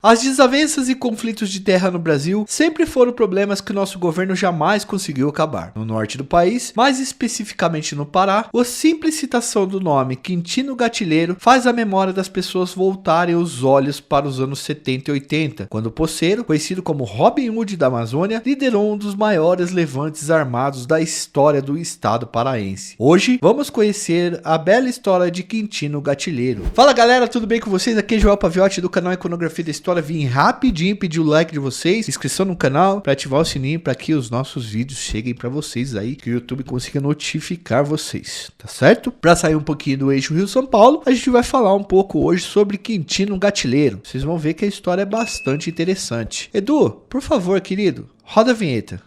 As desavenças e conflitos de terra no Brasil sempre foram problemas que nosso governo jamais conseguiu acabar. No norte do país, mais especificamente no Pará, a simples citação do nome Quintino Gatilheiro faz a memória das pessoas voltarem os olhos para os anos 70 e 80, quando o poceiro, conhecido como Robin Hood da Amazônia, liderou um dos maiores levantes armados da história do estado paraense. Hoje, vamos conhecer a bela história de Quintino Gatilheiro. Fala galera, tudo bem com vocês? Aqui é Joel Paviotti do canal Iconografia da História. Vim rapidinho pedir o like de vocês, inscrição no canal, para ativar o sininho para que os nossos vídeos cheguem para vocês aí, que o YouTube consiga notificar vocês, tá certo? Para sair um pouquinho do eixo Rio-São Paulo, a gente vai falar um pouco hoje sobre Quintino Gatilheiro. Vocês vão ver que a história é bastante interessante. Edu, por favor, querido, roda a vinheta.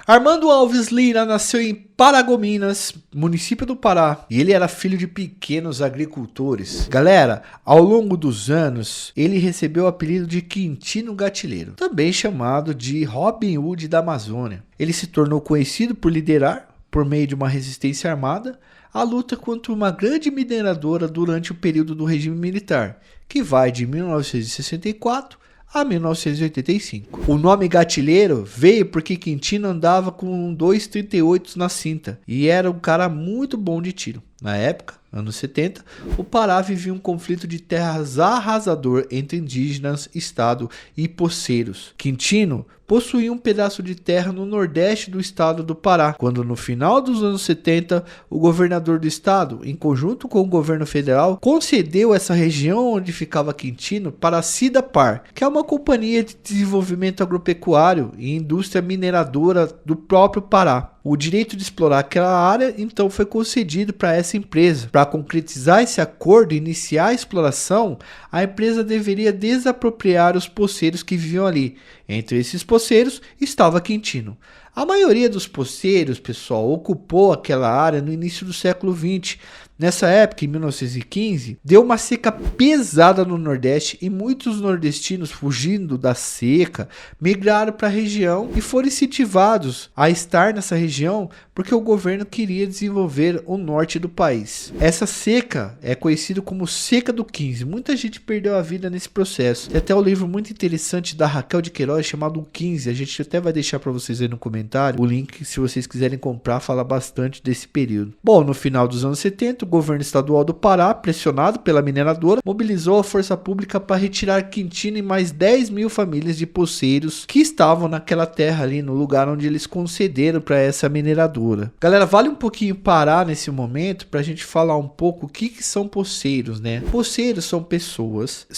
Armando Alves Lira nasceu em Paragominas, município do Pará, e ele era filho de pequenos agricultores. Galera, ao longo dos anos, ele recebeu o apelido de Quintino Gatilheiro, também chamado de Robin Hood da Amazônia. Ele se tornou conhecido por liderar, por meio de uma resistência armada, a luta contra uma grande mineradora durante o período do regime militar, que vai de 1964 a 1985. O nome Gatilheiro veio porque Quintino andava com 2,38 na cinta e era um cara muito bom de tiro. Na época, anos 70, o Pará vivia um conflito de terras arrasador entre indígenas, estado e poceiros. Quintino possuía um pedaço de terra no nordeste do estado do Pará, quando no final dos anos 70, o governador do estado, em conjunto com o governo federal, concedeu essa região onde ficava Quintino para a Sidapar, que é uma companhia de desenvolvimento agropecuário e indústria mineradora do próprio Pará. O direito de explorar aquela área então foi concedido para essa empresa. Para concretizar esse acordo e iniciar a exploração, a empresa deveria desapropriar os poceiros que viviam ali. Entre esses poceiros estava Quintino. A maioria dos poceiros, pessoal, ocupou aquela área no início do século XX. Nessa época, em 1915, deu uma seca pesada no Nordeste e muitos nordestinos, fugindo da seca, migraram para a região e foram incentivados a estar nessa região porque o governo queria desenvolver o norte do país. Essa seca é conhecida como Seca do 15. Muita gente perdeu a vida nesse processo. Tem até um livro muito interessante da Raquel de Queiroz chamado O 15. A gente até vai deixar para vocês aí no comentário o link, se vocês quiserem comprar, fala bastante desse período. Bom, no final dos anos 70, o governo estadual do Pará, pressionado pela mineradora, mobilizou a força pública para retirar Quintino e mais 10 mil famílias de poceiros que estavam naquela terra ali, no lugar onde eles concederam para essa mineradora. Galera, vale um pouquinho parar nesse momento para a gente falar um pouco o que são poceiros, né? Poceiros são pessoas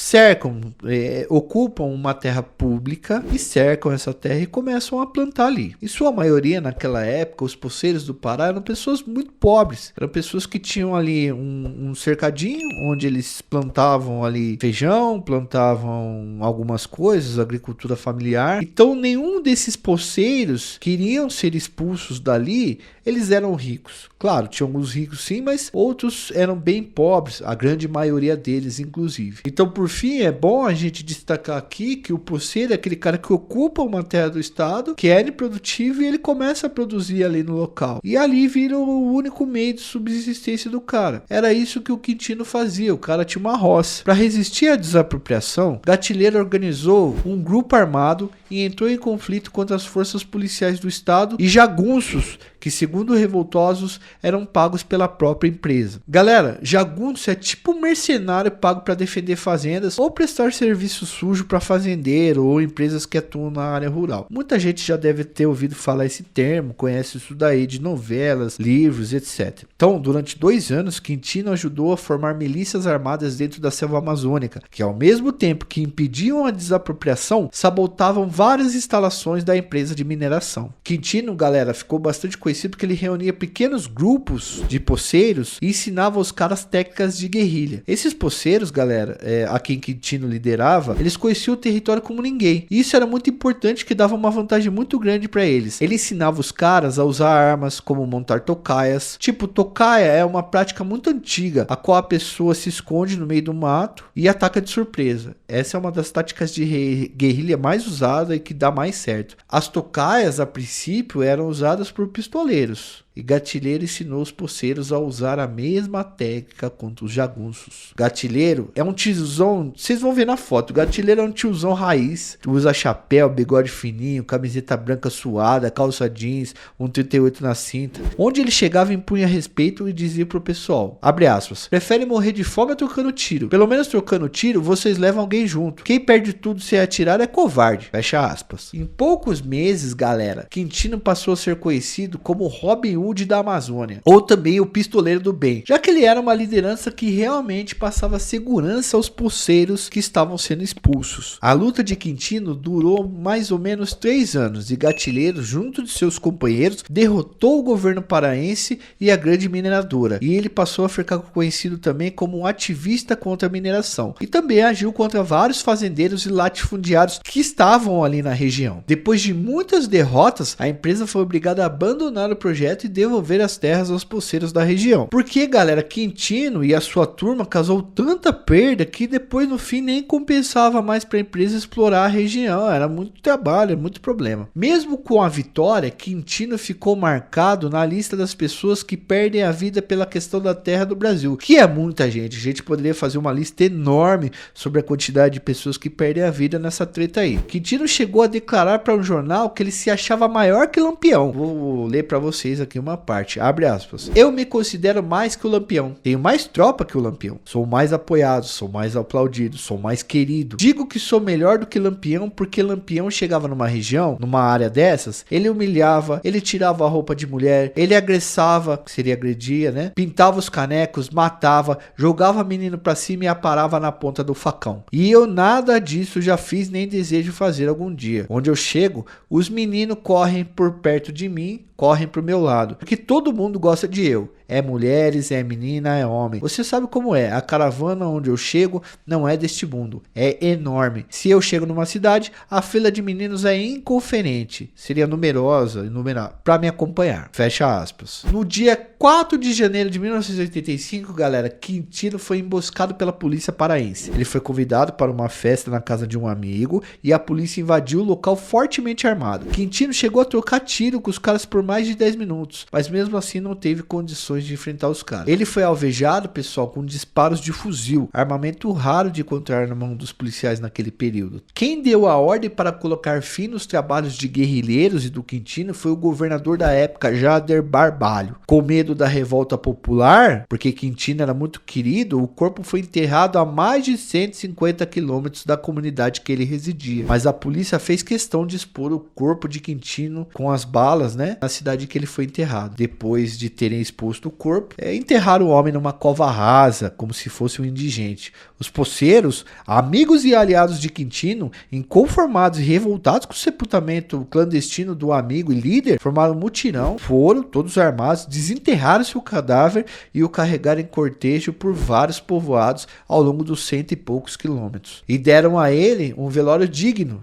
ocupam uma terra pública e cercam essa terra e começam a plantar ali. Em sua maioria, naquela época, os poceiros do Pará eram pessoas muito pobres, eram pessoas que tinham ali um cercadinho onde eles plantavam ali feijão, plantavam algumas coisas, agricultura familiar. Então nenhum desses poceiros queriam ser expulsos dali. Eles eram ricos, claro, tinha alguns ricos sim, mas outros eram bem pobres, a grande maioria deles inclusive. Então por fim é bom a gente destacar aqui que o poceiro é aquele cara que ocupa uma terra do estado, que é improdutivo, e ele começa a produzir ali no local, e ali vira o único meio de subsistência do cara. Era isso que o Quintino fazia, o cara tinha uma roça. Para resistir à desapropriação, Gatilheiro organizou um grupo armado e entrou em conflito contra as forças policiais do estado e jagunços, que segundo revoltosos eram pagos pela própria empresa. Galera, jagunço é tipo um mercenário pago para defender fazendas ou prestar serviço sujo para fazendeiro ou empresas que atuam na área rural. Muita gente já deve ter ouvido falar esse termo, conhece isso daí de novelas, livros, etc. Então, durante 2 anos, Quintino ajudou a formar milícias armadas dentro da selva amazônica, que ao mesmo tempo que impediam a desapropriação, sabotavam várias instalações da empresa de mineração. Quintino, galera, ficou bastante conhecido conhecido porque ele reunia pequenos grupos de poceiros e ensinava os caras técnicas de guerrilha. Esses poceiros, galera, a quem Quintino liderava, eles conheciam o território como ninguém. E isso era muito importante, que dava uma vantagem muito grande para eles. Ele ensinava os caras a usar armas, como montar tocaias. Tipo, tocaia é uma prática muito antiga, a qual a pessoa se esconde no meio do mato e ataca de surpresa. Essa é uma das táticas de guerrilha mais usada e que dá mais certo. As tocaias, a princípio, eram usadas por pistoleiros. E Gatilheiro ensinou os poceiros a usar a mesma técnica contra os jagunços. Gatilheiro é um tiozão, vocês vão ver na foto. Gatilheiro é um tiozão raiz, usa chapéu, bigode fininho, camiseta branca suada, calça jeans, um 38 na cinta. Onde ele chegava, impunha respeito e dizia pro pessoal, abre aspas, prefere morrer de fome ou trocando tiro? Pelo menos trocando tiro, vocês levam alguém junto. Quem perde tudo sem atirar é covarde. Fecha aspas. Em poucos meses, galera, Quintino passou a ser conhecido como Robin Hood da Amazônia, ou também o pistoleiro do bem, já que ele era uma liderança que realmente passava segurança aos poceiros que estavam sendo expulsos. A luta de Quintino durou mais ou menos 3 anos e Gatilheiro, junto de seus companheiros, derrotou o governo paraense e a grande mineradora, e ele passou a ficar conhecido também como um ativista contra a mineração, e também agiu contra vários fazendeiros e latifundiários que estavam ali na região. Depois de muitas derrotas, a empresa foi obrigada a abandonar o projeto e devolver as terras aos poceiros da região. Porque, galera, Quintino e a sua turma causou tanta perda que depois no fim nem compensava mais para a empresa explorar a região. Era muito trabalho, muito problema. Mesmo com a vitória, Quintino ficou marcado na lista das pessoas que perdem a vida pela questão da terra do Brasil, que é muita gente. A gente poderia fazer uma lista enorme sobre a quantidade de pessoas que perdem a vida nessa treta aí. Quintino chegou a declarar para um jornal que ele se achava maior que Lampião. Vou ler para vocês aqui uma parte, abre aspas. Eu me considero mais que o Lampião, tenho mais tropa que o Lampião, sou mais apoiado, sou mais aplaudido, sou mais querido. Digo que sou melhor do que Lampião porque Lampião chegava numa região, numa área dessas, ele humilhava, ele tirava a roupa de mulher, ele agressava, que seria agredia, né? Pintava os canecos, matava, jogava menino pra cima e aparava na ponta do facão. E eu nada disso já fiz nem desejo fazer algum dia. Onde eu chego, os meninos correm por perto de mim, correm pro meu lado, porque todo mundo gosta de eu. É mulheres, é menina, é homem. Você sabe como é. A caravana onde eu chego não é deste mundo. É enorme. Se eu chego numa cidade, a fila de meninos é inconferente. Seria numerosa, inumerável, para me acompanhar. Fecha aspas. No dia 4 de janeiro de 1985, galera, Quintino foi emboscado pela polícia paraense. Ele foi convidado para uma festa na casa de um amigo e a polícia invadiu o local fortemente armado. Quintino chegou a trocar tiro com os caras por mais de 10 minutos, mas mesmo assim não teve condições de enfrentar os caras. Ele foi alvejado, pessoal, com disparos de fuzil, armamento raro de encontrar na mão dos policiais naquele período. Quem deu a ordem para colocar fim nos trabalhos de guerrilheiros e do Quintino foi o governador da época, Jader Barbalho. Com medo da revolta popular, porque Quintino era muito querido, o corpo foi enterrado a mais de 150 quilômetros da comunidade que ele residia. Mas a polícia fez questão de expor o corpo de Quintino com as balas, né, na cidade que ele foi enterrado. Depois de terem exposto o corpo, enterraram o homem numa cova rasa, como se fosse um indigente. Os poceiros, amigos e aliados de Quintino, inconformados e revoltados com o sepultamento clandestino do amigo e líder, formaram um mutirão, foram todos armados, desenterraram seu cadáver e o carregaram em cortejo por vários povoados ao longo dos 100 e poucos quilômetros. E deram a ele um velório digno,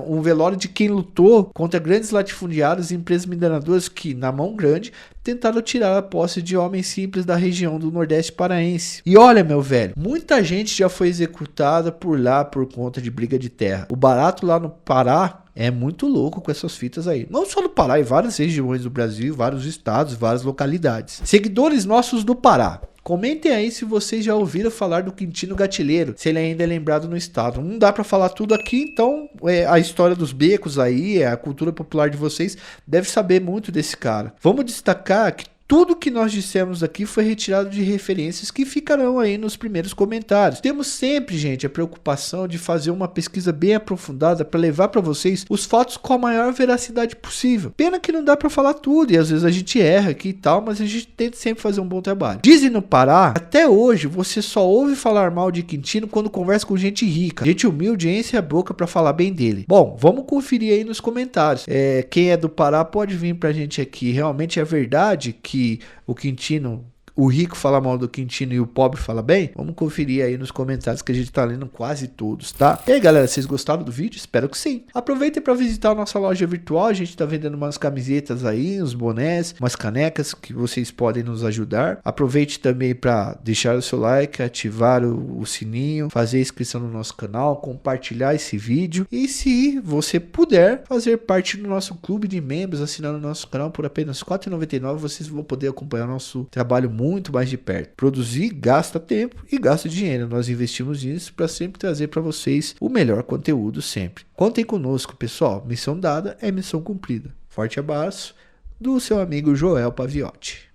um velório de quem lutou contra grandes latifundiários e empresas mineradoras que, na mão grande, tentaram tirar a posse de homens simples da região do Nordeste paraense. E olha, meu velho, muita gente já foi executada por lá por conta de briga de terra. O barato lá no Pará é muito louco com essas fitas aí. Não só no Pará, em várias regiões do Brasil, vários estados, várias localidades. Seguidores nossos do Pará, comentem aí se vocês já ouviram falar do Quintino Gatilheiro, se ele ainda é lembrado no estado. Não dá pra falar tudo aqui, então a história dos becos aí, a cultura popular de vocês deve saber muito desse cara. Vamos destacar que Tudo que nós dissemos aqui foi retirado de referências que ficarão aí nos primeiros comentários. Temos sempre, gente, a preocupação de fazer uma pesquisa bem aprofundada para levar para vocês os fatos com a maior veracidade possível. Pena que não dá para falar tudo e às vezes a gente erra aqui e tal, mas a gente tenta sempre fazer um bom trabalho. Dizem no Pará, até hoje você só ouve falar mal de Quintino quando conversa com gente rica. Gente humilde enche a boca para falar bem dele. Bom, vamos conferir aí nos comentários. Quem é do Pará pode vir pra gente aqui. Realmente é verdade que o Quintino, o rico fala mal do Quintino e o pobre fala bem? Vamos conferir aí nos comentários que a gente tá lendo quase todos, tá? E aí, galera, vocês gostaram do vídeo? Espero que sim. Aproveitem para visitar a nossa loja virtual. A gente tá vendendo umas camisetas aí, uns bonés, umas canecas que vocês podem nos ajudar. Aproveite também para deixar o seu like, ativar o sininho, fazer a inscrição no nosso canal, compartilhar esse vídeo e, se você puder, fazer parte do nosso clube de membros, assinando o nosso canal por apenas R$ 4,99. Vocês vão poder acompanhar o nosso trabalho muito mais de perto. Produzir gasta tempo e gasta dinheiro. Nós investimos nisso para sempre trazer para vocês o melhor conteúdo sempre. Contem conosco, pessoal. Missão dada é missão cumprida. Forte abraço do seu amigo Joel Paviotti.